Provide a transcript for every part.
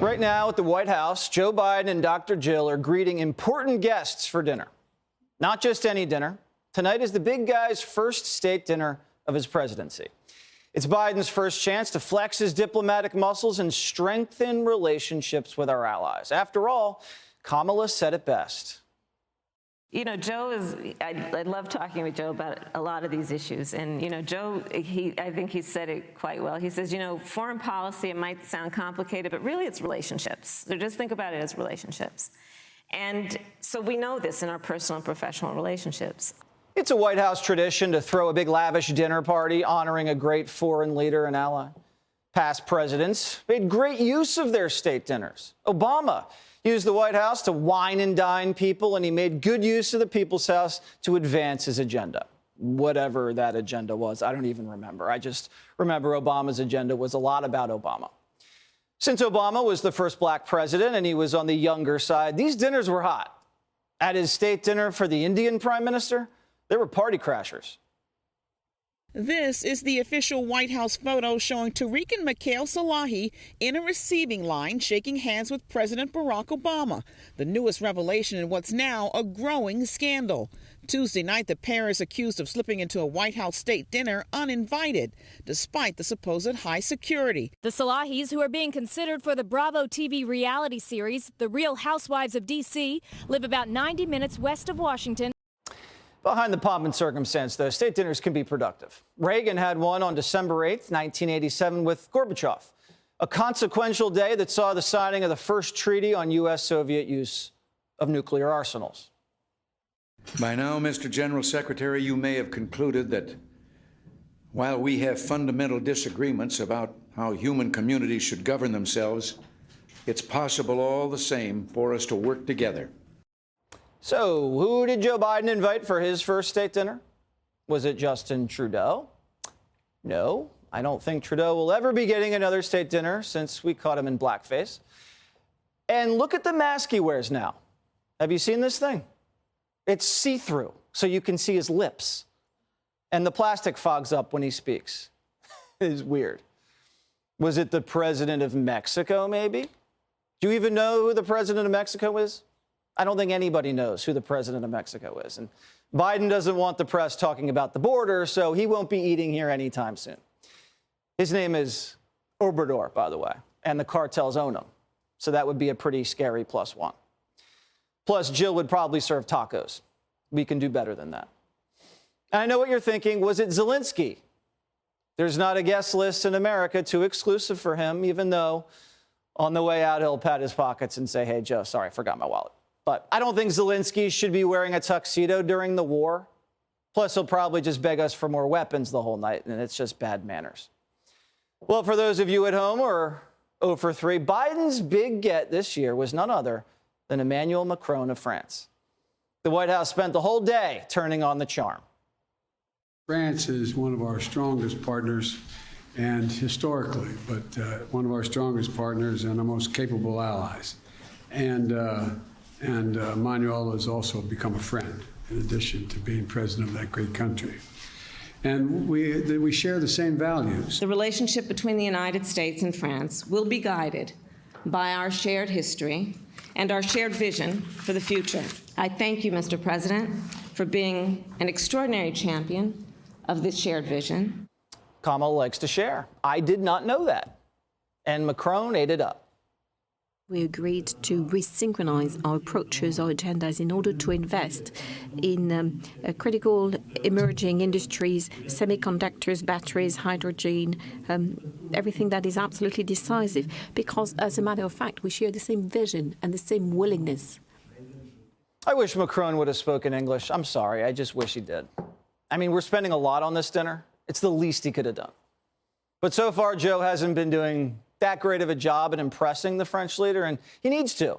Right now at the White House, Joe Biden and Dr. Jill are greeting important guests for dinner. Not just any dinner. Tonight is the big guy's first state dinner of his presidency. It's Biden's first chance to flex his diplomatic muscles and strengthen relationships with our allies. After all, Kamala said it best. You know, Joe is, I love talking with Joe about a lot of these issues. And, you know, Joe, I think he said it quite well. He says, you know, foreign policy, it might sound complicated, but really it's relationships. So just think about it as relationships. And so we know this in our personal and professional relationships. It's a White House tradition to throw a big lavish dinner party honoring a great foreign leader and ally. Past presidents made great use of their state dinners. Obama used the White House to wine and dine people, and he made good use of the People's House to advance his agenda. Whatever that agenda was, I don't even remember. I just remember Obama's agenda was a lot about Obama. Since Obama was the first black president and he was on the younger side, these dinners were hot. At his state dinner for the Indian prime minister, they were party crashers. This is the official White House photo showing Tariq and Mikhail Salahi in a receiving line shaking hands with President Barack Obama, the newest revelation in what's now a growing scandal. Tuesday night, the pair is accused of slipping into a White House state dinner uninvited, despite the supposed high security. The Salahis, who are being considered for the Bravo TV reality series, The Real Housewives of D.C., live about 90 minutes west of Washington. Behind the pomp and circumstance, though, state dinners can be productive. Reagan had one on December 8th, 1987, with Gorbachev, a consequential day that saw the signing of the first treaty on U.S.-Soviet use of nuclear arsenals. By now, Mr. General Secretary, you may have concluded that while we have fundamental disagreements about how human communities should govern themselves, it's possible all the same for us to work together. So, who did Joe Biden invite for his first state dinner? Was it Justin Trudeau? No, I don't think Trudeau will ever be getting another state dinner since we caught him in blackface. And look at the mask he wears now. Have you seen this thing? It's see-through, so you can see his lips. And the plastic fogs up when he speaks. It's weird. Was it the president of Mexico, maybe? Do you even know who the president of Mexico is? I don't think anybody knows who the president of Mexico is. And Biden doesn't want the press talking about the border, so he won't be eating here anytime soon. His name is Obrador, by the way, and the cartels own him. So that would be a pretty scary +1. Plus, Jill would probably serve tacos. We can do better than that. And I know what you're thinking. Was it Zelensky? There's not a guest list in America too exclusive for him, even though on the way out, he'll pat his pockets and say, hey, Joe, sorry, I forgot my wallet. But I don't think Zelensky should be wearing a tuxedo during the war. Plus, he'll probably just beg us for more weapons the whole night, and it's just bad manners. Well, for those of you at home who are 0 for 3, Biden's big get this year was none other than Emmanuel Macron of France. The White House spent the whole day turning on the charm. France is one of our strongest partners, and historically, but one of our strongest partners and our most capable allies. And Emmanuel has also become a friend, in addition to being president of that great country. And we share the same values. The relationship between the United States and France will be guided by our shared history and our shared vision for the future. I thank you, Mr. President, for being an extraordinary champion of this shared vision. Kamala likes to share. I did not know that. And Macron ate it up. We agreed to resynchronize our approaches, our agendas, in order to invest in critical emerging industries, semiconductors, batteries, hydrogen, everything that is absolutely decisive, because, as a matter of fact, we share the same vision and the same willingness. I wish Macron would have spoken English. I'm sorry. I just wish he did. I mean, we're spending a lot on this dinner. It's the least he could have done. But so far, Joe hasn't been doing that great of a job at impressing the French leader, and he needs to.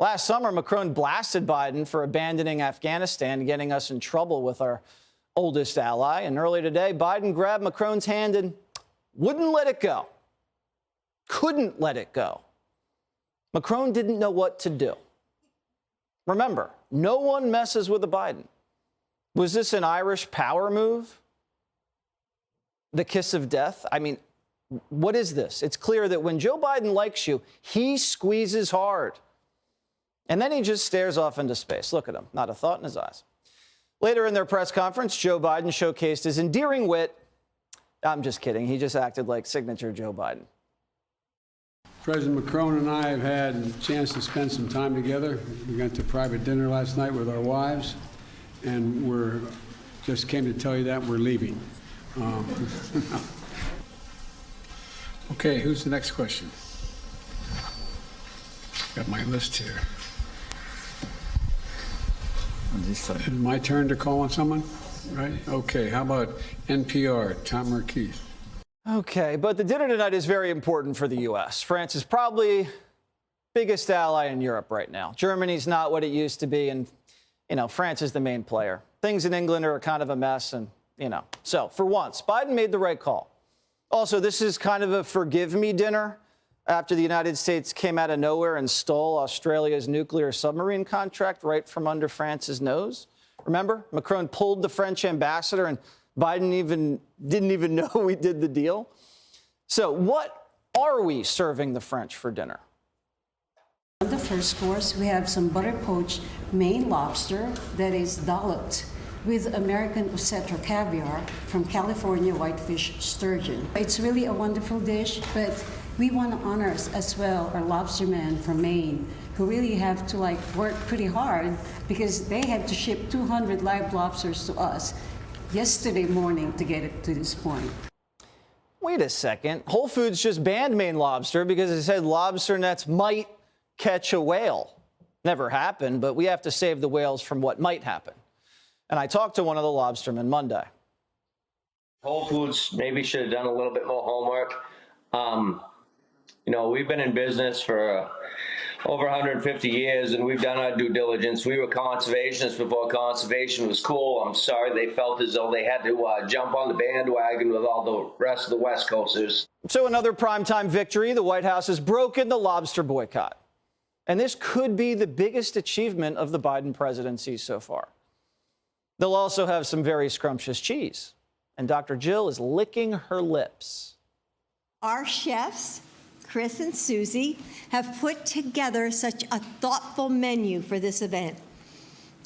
Last summer, Macron blasted Biden for abandoning Afghanistan, getting us in trouble with our oldest ally. And earlier today, Biden grabbed Macron's hand and wouldn't let it go. Couldn't let it go. Macron didn't know what to do. Remember, no one messes with a Biden. Was this an Irish power move? The kiss of death? I mean, What is this? It's clear that when Joe Biden likes you, he squeezes hard. And then he just stares off into space. Look at him, not a thought in his eyes. Later in their press conference, Joe Biden showcased his endearing wit. I'm just kidding. He just acted like signature Joe Biden. President Macron and I have had a chance to spend some time together. We went to private dinner last night with our wives, and just came to tell you that we're leaving. Okay, who's the next question? Got my list here. Is it my turn to call on someone? Right? Okay, how about NPR, Tom Marquis? Okay, but the dinner tonight is very important for the U.S. France is probably biggest ally in Europe right now. Germany's not what it used to be, and, France is the main player. Things in England are kind of a mess, and, So, for once, Biden made the right call. Also, this is kind of a forgive me dinner after the United States came out of nowhere and stole Australia's nuclear submarine contract right from under France's nose. Remember, Macron pulled the French ambassador and Biden didn't even know we did the deal. So what are we serving the French for dinner? On the first course, we have some butter poached Maine lobster that is dolloped with American Osetra caviar from California whitefish sturgeon. It's really a wonderful dish, but we want to honor as well our lobstermen from Maine who really have to work pretty hard because they had to ship 200 live lobsters to us yesterday morning to get it to this point. Wait a second. Whole Foods just banned Maine lobster because it said lobster nets might catch a whale. Never happened, but we have to save the whales from what might happen. And I talked to one of the lobstermen Monday. Whole Foods maybe should have done a little bit more homework. We've been in business for over 150 years, and we've done our due diligence. We were conservationists before conservation was cool. I'm sorry they felt as though they had to jump on the bandwagon with all the rest of the West Coasters. So another primetime victory. The White House has broken the lobster boycott. And this could be the biggest achievement of the Biden presidency so far. They'll also have some very scrumptious cheese. And Dr. Jill is licking her lips. Our chefs, Chris and Susie, have put together such a thoughtful menu for this event.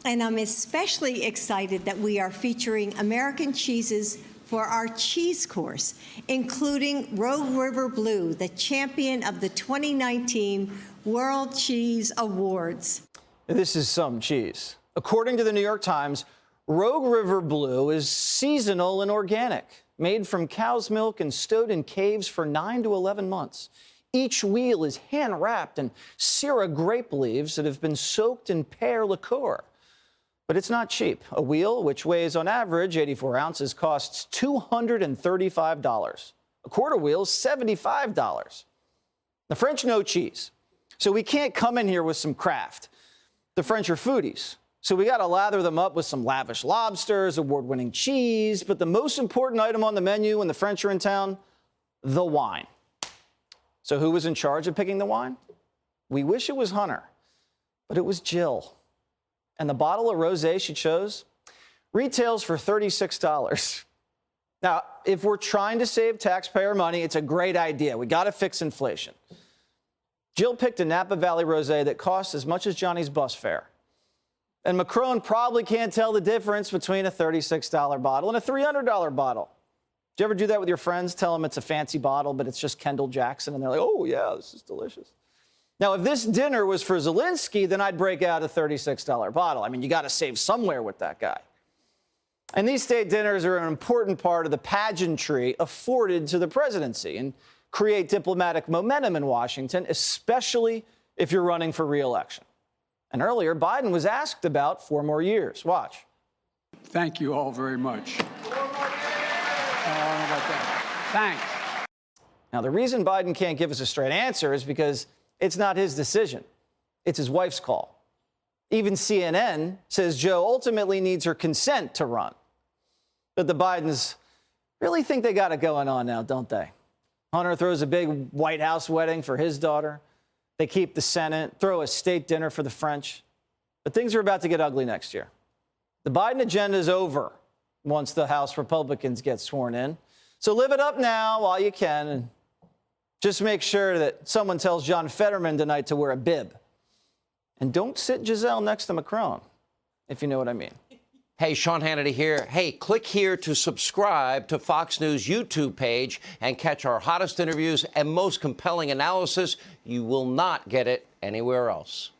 And I'm especially excited that we are featuring American cheeses for our cheese course, including Rogue River Blue, the champion of the 2019 World Cheese Awards. This is some cheese. According to the New York Times, Rogue River Blue is seasonal and organic, made from cow's milk and stowed in caves for 9 to 11 months. Each wheel is hand-wrapped in Syrah grape leaves that have been soaked in pear liqueur. But it's not cheap. A wheel, which weighs on average 84 ounces, costs $235. A quarter wheel is $75. The French know cheese, so we can't come in here with some craft. The French are foodies, so we got to lather them up with some lavish lobsters, award-winning cheese, but the most important item on the menu when the French are in town, the wine. So who was in charge of picking the wine? We wish it was Hunter, but it was Jill. And the bottle of rosé she chose retails for $36. Now, if we're trying to save taxpayer money, it's a great idea. We got to fix inflation. Jill picked a Napa Valley rosé that costs as much as Johnny's bus fare. And Macron probably can't tell the difference between a $36 bottle and a $300 bottle. Do you ever do that with your friends? Tell them it's a fancy bottle, but it's just Kendall Jackson, and they're like, oh, yeah, this is delicious. Now, if this dinner was for Zelensky, then I'd break out a $36 bottle. I mean, you got to save somewhere with that guy. And these state dinners are an important part of the pageantry afforded to the presidency and create diplomatic momentum in Washington, especially if you're running for re-election. And earlier, Biden was asked about 4 more years. Watch. Thank you all very much. Thanks. Now, the reason Biden can't give us a straight answer is because it's not his decision. It's his wife's call. Even CNN says Joe ultimately needs her consent to run. But the Bidens really think they got it going on now, don't they? Hunter throws a big White House wedding for his daughter. They keep the Senate, throw a state dinner for the French. But things are about to get ugly next year. The Biden agenda is over once the House Republicans get sworn in. So live it up now while you can. And just make sure that someone tells John Fetterman tonight to wear a bib. And don't sit Giselle next to Macron, if you know what I mean. Hey, Sean Hannity here. Hey, click here to subscribe to Fox News YouTube page and catch our hottest interviews and most compelling analysis. You will not get it anywhere else.